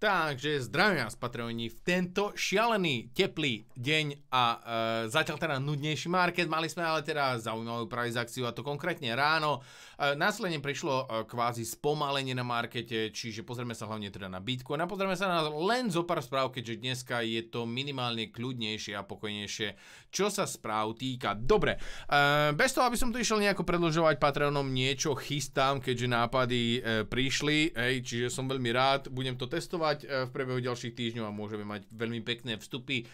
Takže zdravím vás, Patreoni, v tento šialený, teplý deň a zatiaľ teda nudnejší market. Mali sme ale teda zaujímavú price akciu, a to konkrétne ráno. Následne prišlo kvázi spomalenie na markete, čiže pozrieme sa hlavne teda na Bitcoin a pozrieme sa na len zo pár správ, keďže dneska je to minimálne kľudnejšie a pokojnejšie, čo sa správ týka. Dobre, bez toho, aby som tu išiel nejako predĺžovať Patreonom, niečo chystám, keďže nápady prišli, čiže som veľmi rád, budem to testovať v priebehu ďalších týždňov a môžeme mať veľmi pekné vstupy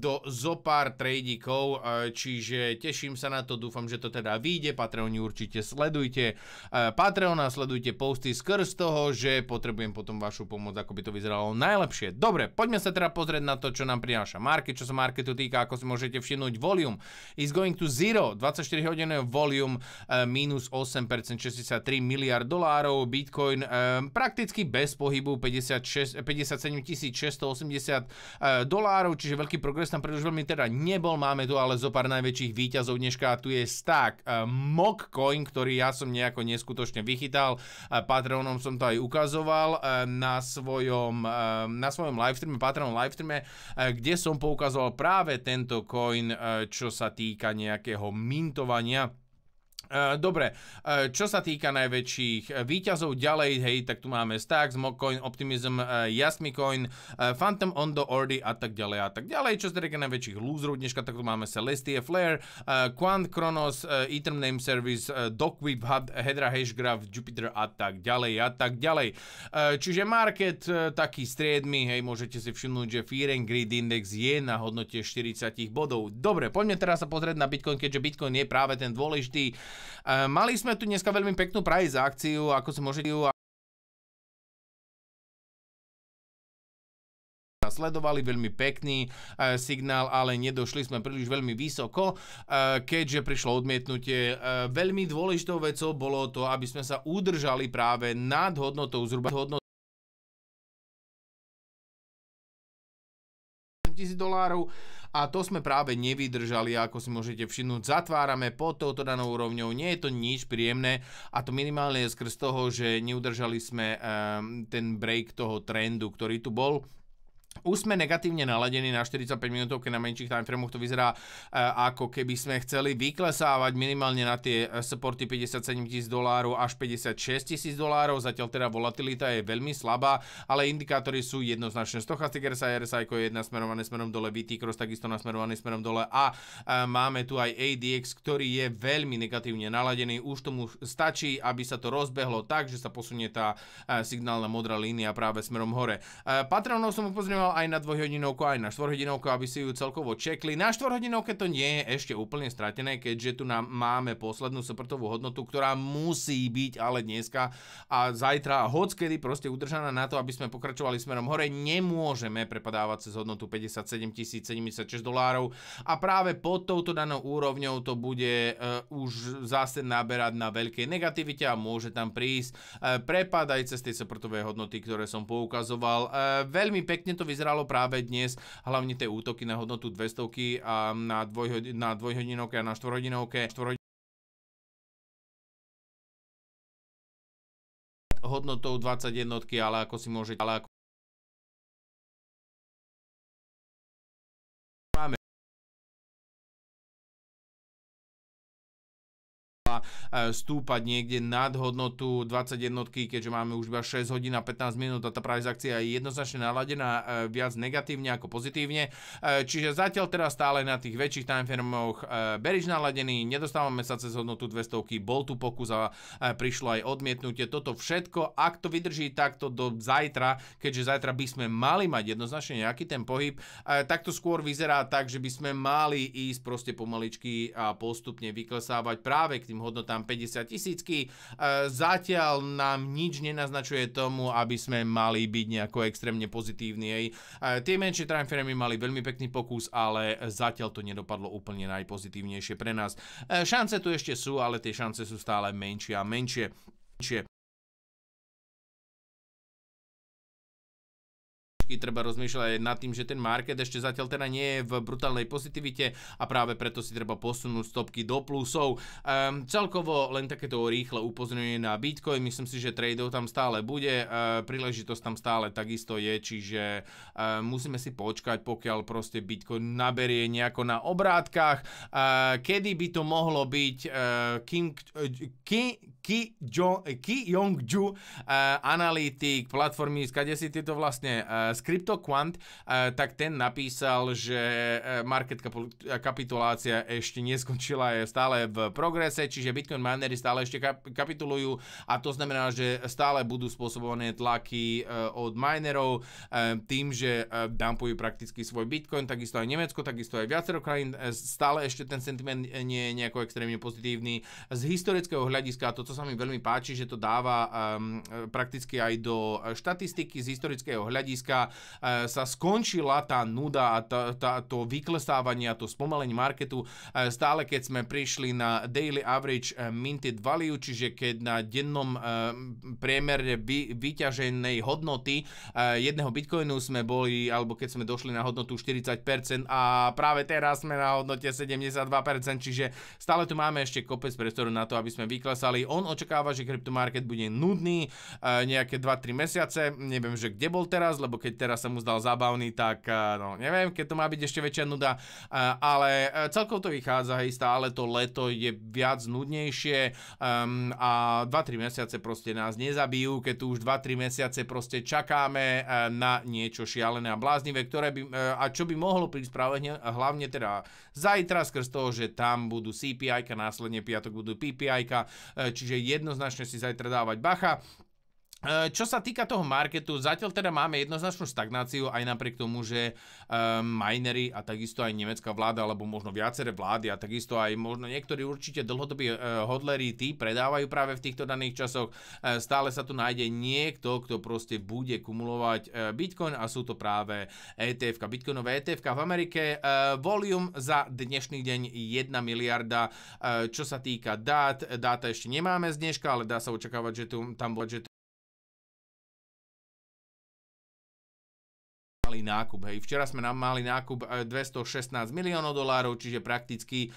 do zopár tradíkov, čiže teším sa na to, dúfam, že to teda vyjde. Patreoni určite sledujte Patreona, sledujte posty skrz toho, že potrebujem potom vašu pomoc, ako by to vyzeralo najlepšie. Dobre, poďme sa teda pozrieť na to, čo nám prináša market. Čo sa marketu týka, ako si môžete všimnúť, volume is going to zero, 24 hodinové volume minus 8%, 63 miliard dolárov, Bitcoin prakticky bez pohybu 57 680 dolárov, čiže veľký progres tam príliš veľmi teda nebol. Máme tu ale zo pár najväčších výťazov dneška. Tu je stack Mockcoin, ktorý ja som nejako neskutočne vychytal. Patreonom som to aj ukazoval na svojom livestreame, Patreon livestreame, kde som poukazoval práve tento coin, čo sa týka nejakého mintovania. Dobre, čo sa týka najväčších výťazov ďalej, hej, tak tu máme Stacks, Mockcoin, Optimism, Yasmicoin, Phantom Ondo, Ordi a tak ďalej a tak ďalej. Čo sa týka najväčších loserov dneška, tak tu máme Celestia, Flare, Quant, Chronos, Ethereum Name Service, Docweb, Hedra, Hashgraph, Jupiter a tak ďalej a tak ďalej. Čiže market taký striedmy, hej, môžete si všimnúť, že Fear and Greed Index je na hodnote 40 bodov. Dobre, poďme teraz sa pozrieť na Bitcoin, keďže Bitcoin je práve ten dôležitý. Mali sme tu dneska veľmi peknú price akciu, ako si môžete sledovali, veľmi pekný signál, ale nedošli sme príliš veľmi vysoko, keďže prišlo odmietnutie. Veľmi dôležitou vecou bolo to, aby sme sa udržali práve nad hodnotou zhruba $1000 a to sme práve nevydržali, ako si môžete všimnúť. Zatvárame pod touto danou úrovňou, nie je to nič príjemné a to minimálne je skrz toho, že neudržali sme ten break toho trendu, ktorý tu bol. Už sme negatívne naladení na 45 minútov, keď na menších timeframoch to vyzerá ako keby sme chceli vyklesávať minimálne na tie supporty $57 000 až $56 000. Zatiaľ teda volatilita je veľmi slabá, ale indikátory sú jednoznačné. Stochastic RSI, RSI je nasmerované smerom dole, VT Cross takisto nasmerovaný smerom dole a máme tu aj ADX, ktorý je veľmi negatívne naladený. Už tomu stačí, aby sa to rozbehlo tak, že sa posunie tá signálna modrá línia práve smerom hore. Patreonov som upozorňoval aj na 2-hodinovku, aj na 4-hodinovku, aby si ju celkovo čekli. Na 4-hodinovke to nie je ešte úplne stratené, keďže tu máme poslednú supportovú hodnotu, ktorá musí byť ale dneska a zajtra, hockedy proste udržaná na to, aby sme pokračovali smerom hore. Nemôžeme prepadávať cez hodnotu $57 076 a práve pod touto danou úrovňou to bude už zase naberať na veľkej negativite a môže tam prísť prepad aj cez tie supportové hodnoty, ktoré som poukazoval. Veľmi pekne to vyzeralo práve dnes, hlavne tie útoky na hodnotu 200 a na 2-hodinovke a na 4-hodinovke. Hodnotou 21, ale ako si môžete, stúpať niekde nad hodnotu 21, keďže máme už iba 6 hodín a 15 minút a tá price akcia je jednoznačne naladená viac negatívne ako pozitívne. Čiže zatiaľ teda stále na tých väčších timeframoch bearish naladený, nedostávame sa cez hodnotu 200, bol tu pokus a prišlo aj odmietnutie. Toto všetko, ak to vydrží takto do zajtra, keďže zajtra by sme mali mať jednoznačne nejaký ten pohyb, tak to skôr vyzerá tak, že by sme mali ísť proste pomaličky a postupne vyklesávať práve k tým hodnotám 50 000. Zatiaľ nám nič nenaznačuje tomu, aby sme mali byť nejako extrémne pozitívni. Tie menšie timeframy mali veľmi pekný pokus, ale zatiaľ to nedopadlo úplne najpozitívnejšie pre nás. Šance tu ešte sú, ale tie šance sú stále menšie a menšie. pobočky, treba rozmýšľať aj nad tým, že ten market ešte zatiaľ teda nie je v brutálnej pozitivite a práve preto si treba posunúť stopky do plusov. Celkovo len takéto rýchle upozornenie na Bitcoin, myslím si, že tradeov tam stále bude, príležitosť tam stále takisto je, čiže musíme si počkať, pokiaľ proste Bitcoin naberie nejako na obrátkach. Kedy by to mohlo byť Ki Yong-ju, analytik platformy, skade si tieto vlastne z CryptoQuant, tak ten napísal, že market kapitulácia ešte neskončila, je stále v progrese, čiže Bitcoin minery stále ešte kapitulujú a to znamená, že stále budú spôsobované tlaky od minerov tým, že dumpujú prakticky svoj Bitcoin, takisto aj Nemecko, takisto aj viacero krajín, stále ešte ten sentiment nie je nejako extrémne pozitívny. Z historického hľadiska, to, co sa mi veľmi páči, že to dáva prakticky aj do štatistiky z historického hľadiska, sa skončila tá nuda a to vyklesávanie a to spomalenie marketu. Stále keď sme prišli na daily average minted value, čiže keď na dennom priemere vyťaženej hodnoty jedného bitcoinu sme boli, alebo keď sme došli na hodnotu 40% a práve teraz sme na hodnote 72%, čiže stále tu máme ešte kopec priestoru na to, aby sme vyklesali. On očakáva, že kryptomarket bude nudný nejaké 2-3 mesiace, neviem, že kde bol teraz, lebo keď teraz sa mu zdal zábavný, tak no neviem, keď to má byť ešte väčšia nuda, ale celkovo to vychádza, hej, stále to leto je viac nudnejšie a 2-3 mesiace proste nás nezabijú, keď tu už 2-3 mesiace proste čakáme na niečo šialené a bláznivé, ktoré by, a čo by mohlo prísť práve hlavne teda zajtra skrz toho, že tam budú CPI-ka, následne piatok budú PPI-ka, čiže jednoznačne si zajtra dávať bacha. Čo sa týka toho marketu, zatiaľ teda máme jednoznačnú stagnáciu aj napriek tomu, že minery a takisto aj nemecká vláda, alebo možno viaceré vlády a takisto aj možno niektorí určite dlhodobí hodleri, tí predávajú práve v týchto daných časoch. Stále sa tu nájde niekto, kto proste bude kumulovať Bitcoin a sú to práve ETF-ka, Bitcoinové ETF-ka v Amerike. Volume za dnešný deň 1 miliarda. Čo sa týka dáta ešte nemáme z dneška, ale dá sa očakávať, že tam bude, že nákup. Hej. Včera sme nám mali nákup $216 miliónov, čiže prakticky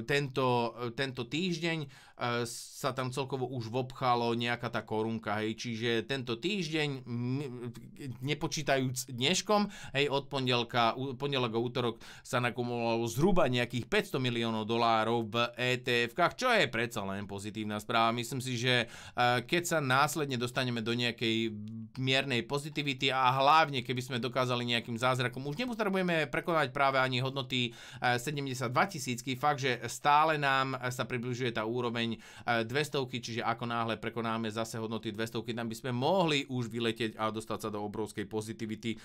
tento týždeň sa tam celkovo už vopchalo nejaká tá korunka, hej, čiže tento týždeň, nepočítajúc dneškom, hej, od pondelok a útorok sa nakumulovalo zhruba nejakých $500 miliónov v ETF-kách, čo je predsa len pozitívna správa. Myslím si, že keď sa následne dostaneme do nejakej miernej pozitivity a hlavne keby sme dokázali nejakým zázrakom, už nepotrebujeme prekonať práve ani hodnoty 72 000, fakt, že stále nám sa približuje tá úroveň 200, čiže ako náhle prekonáme zase hodnoty 200, tam by sme mohli už vyletieť a dostať sa do obrovskej pozitivity.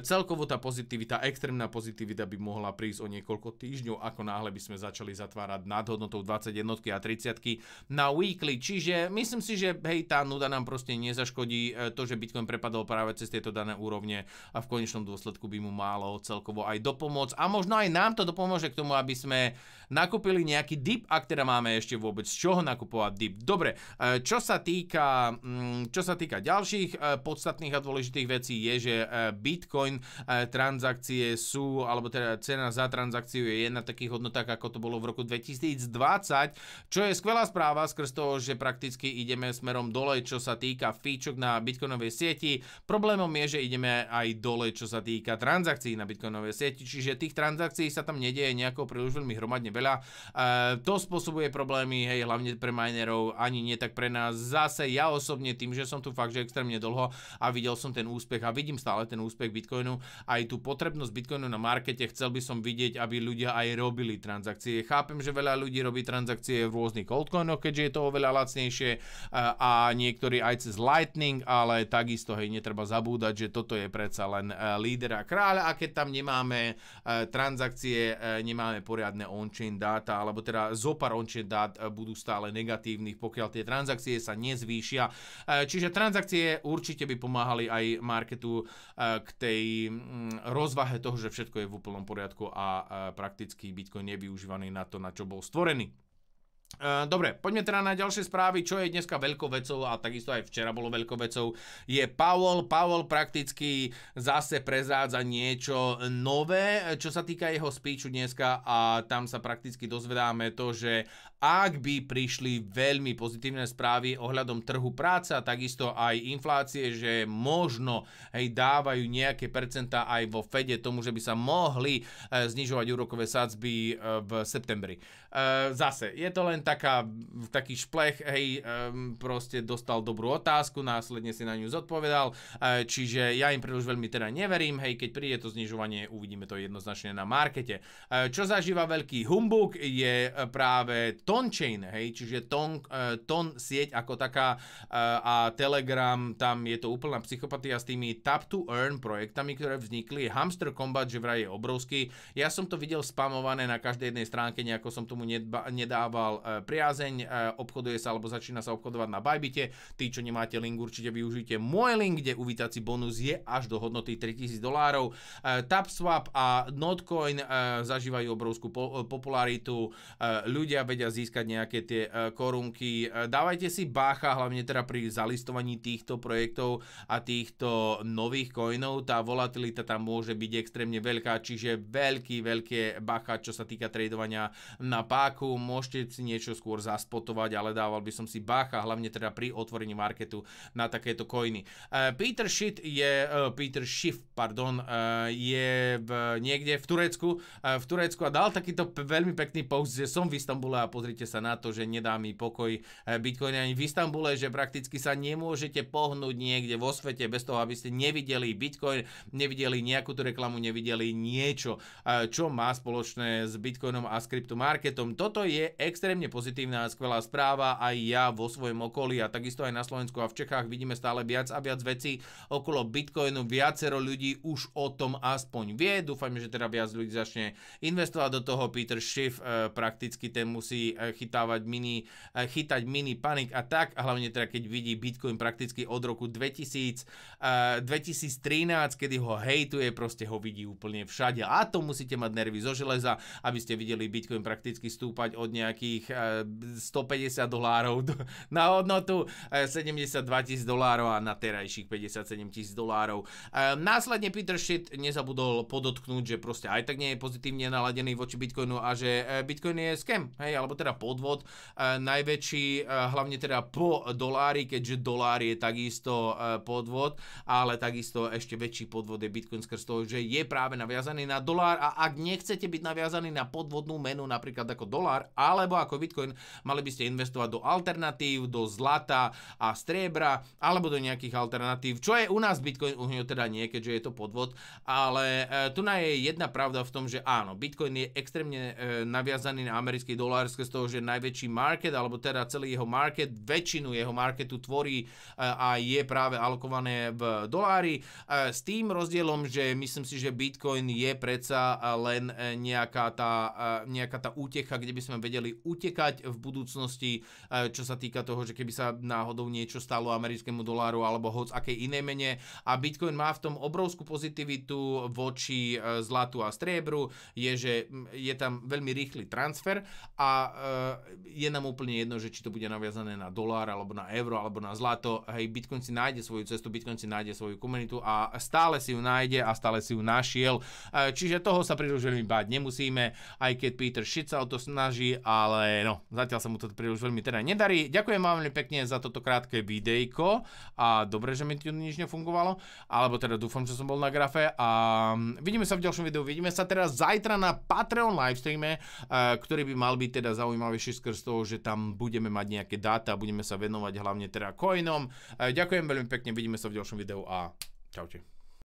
Celkovo tá pozitivita, extrémna pozitivita by mohla prísť o niekoľko týždňov, ako náhle by sme začali zatvárať nad hodnotou 21 a 30 na weekly, čiže myslím si, že hej, tá nuda nám proste nezaškodí, to, že Bitcoin prepadol práve cez tieto dané úrovne a v konečnom dôsledku by mu málo celkovo aj dopomôcť a možno aj nám to dopomôže k tomu, aby sme nakúpili nejaký dip, ak teda máme ešte vôbec z čoho nakupovať dip. Dobre, čo sa týka ďalších podstatných a dôležitých vecí je, že Bitcoin transakcie sú, alebo teda cena za transakciu je na takých hodnotách, ako to bolo v roku 2020, čo je skvelá správa skrz toho, že prakticky ideme smerom dole, čo sa týka fíčok na bitcoinovej sieti. Problémom je, že ideme aj dole, čo sa týka transakcií na bitcoinovej sieti, čiže tých transakcií sa tam nedieje nejako príliš veľmi hromadne veľa. To spôsobuje problémy, hej, hlavne pre minerov, ani nie tak pre nás. Zase ja osobne tým, že som tu fakt, že extrémne dlho a videl som ten úspech a vidím stále ten úspech Bitcoinu, aj tú potrebnosť Bitcoinu na markete, chcel by som vidieť, aby ľudia aj robili transakcie. Chápem, že veľa ľudí robí transakcie v rôznych altcoinoch, keďže je to oveľa lacnejšie a niektorí aj cez Lightning, ale takisto, hej, netreba zabúdať, že toto je predsa len líder a kráľ a keď tam nemáme transakcie, nemáme poriadne on-chain dáta, alebo teda zopár on-chain dát budú stále negatívnych, pokiaľ tie transakcie sa nezvýšia. Čiže transakcie určite by pomáhali aj marketu k tej rozvahe toho, že všetko je v úplnom poriadku a prakticky Bitcoin je využívaný na to, na čo bol stvorený. Dobre, poďme teda na ďalšie správy, čo je dneska veľkou vecou a takisto aj včera bolo veľkou vecou, je Powell. Powell prakticky zase prezrádza niečo nové, čo sa týka jeho speechu dneska a tam sa prakticky dozvedáme to, že ak by prišli veľmi pozitívne správy ohľadom trhu práce a takisto aj inflácie, že možno dávajú nejaké percentá aj vo Fede tomu, že by sa mohli znižovať úrokové sadzby v septembri. Zase, je to len taký šplech, proste dostal dobrú otázku, následne si na ňu zodpovedal, čiže ja im príliš veľmi teda neverím, keď príde to znižovanie, uvidíme to jednoznačne na markete. Čo zažíva veľký humbug je práve Tonchain, čiže Ton sieť ako taká a Telegram, tam je to úplná psychopatia s tými Tap to Earn projektami, ktoré vznikli. Hamster Combat, že vraj je obrovský. Ja som to videl spamované na každej jednej stránke, nejako som tomu nedával priazeň, obchoduje sa alebo začína sa obchodovať na Bybite. Tí, čo nemáte link, určite využite môj link, kde uvítací bonus je až do hodnoty $3000. TapSwap a Notcoin zažívajú obrovskú popularitu. Ľudia vedia získať nejaké tie korunky. Dávajte si bacha, hlavne teda pri zalistovaní týchto projektov a týchto nových coinov. Tá volatilita tam môže byť extrémne veľká, čiže veľké bacha, čo sa týka tradovania na páku. Môžete si niečo skôr zaspotovať, ale dával by som si bacha, hlavne teda pri otvorení marketu na takéto coiny. Peter Schiff je niekde v Turecku a dal takýto veľmi pekný post, že som v Istanbule a pozrite sa na to, že nedá mi pokoj Bitcoin ani v Istanbule, že prakticky sa nemôžete pohnúť niekde vo svete bez toho, aby ste nevideli Bitcoin, nevideli nejakú tú reklamu, nevideli niečo, čo má spoločné s Bitcoinom a s kryptomarketom. Toto je extrémne pozitívna a skvelá správa. Aj ja vo svojom okolí a takisto aj na Slovensku a v Čechách vidíme stále viac a viac vecí okolo Bitcoinu. Viacero ľudí už o tom aspoň vie. Dúfajme, že teda viac ľudí začne investovať do toho. Peter Schiff prakticky ten musí chytať mini panic attack, a hlavne teda keď vidí Bitcoin prakticky od roku 2013, kedy ho hejtuje, proste ho vidí úplne všade. A to musíte mať nervy zo železa, aby ste videli Bitcoin prakticky stúpať od nejakých $150 na hodnotu $72,000 a na terajších $57,000. Následne Peter Schiff nezabudol podotknúť, že proste aj tak nie je pozitívne naladený voči Bitcoinu a že Bitcoin je scam, alebo teda podvod. Najväčší, hlavne teda po dolári, keďže dolár je takisto podvod, ale takisto ešte väčší podvod je Bitcoin skrz toho, že je práve naviazaný na dolár, a ak nechcete byť naviazaný na podvodnú menu, napríklad ako dolár alebo ako Bitcoin, mali by ste investovať do alternatív, do zlata a striebra, alebo do nejakých alternatív, čo je u nás Bitcoin, u neho teda nie, keďže je to podvod, ale tu je jedna pravda v tom, že áno, Bitcoin je extrémne naviazaný na americký dolár skrz toho, že najväčší market, alebo teda celý jeho market, väčšinu jeho marketu tvorí a je práve alokované v dolári, s tým rozdielom, že myslím si, že Bitcoin je predsa len nejaká tá útecha, kde by sme vedeli utekať v budúcnosti, čo sa týka toho, že keby sa náhodou niečo stalo americkému doláru alebo hoc akej inej mene, a Bitcoin má v tom obrovskú pozitivitu voči zlatu a striebru, je, že je tam veľmi rýchly transfer a je nám úplne jedno, že či to bude naviazané na dolár alebo na euro alebo na zlato. Hej, Bitcoin si nájde svoju cestu, Bitcoin si nájde svoju komunitu a stále si ju nájde a stále si ju našiel. Čiže toho sa príliš veľmi báť nemusíme, aj keď Peter Schiff sa o to snaží, ale no, zatiaľ sa mu to príliš veľmi teda nedarí. Ďakujem vám veľmi pekne za toto krátke videjko a dobre, že mi tu nič nefungovalo, alebo teda dúfam, že som bol na grafe a vidíme sa v ďalšom videu. Vidíme sa teraz zajtra na Patreon livestreame, ktorý by mal byť teda zaujímavejší skrz toho, že tam budeme mať nejaké dáta a budeme sa venovať hlavne teda coinom. Ďakujem veľmi pekne, vidíme sa v ďalšom videu a čaute.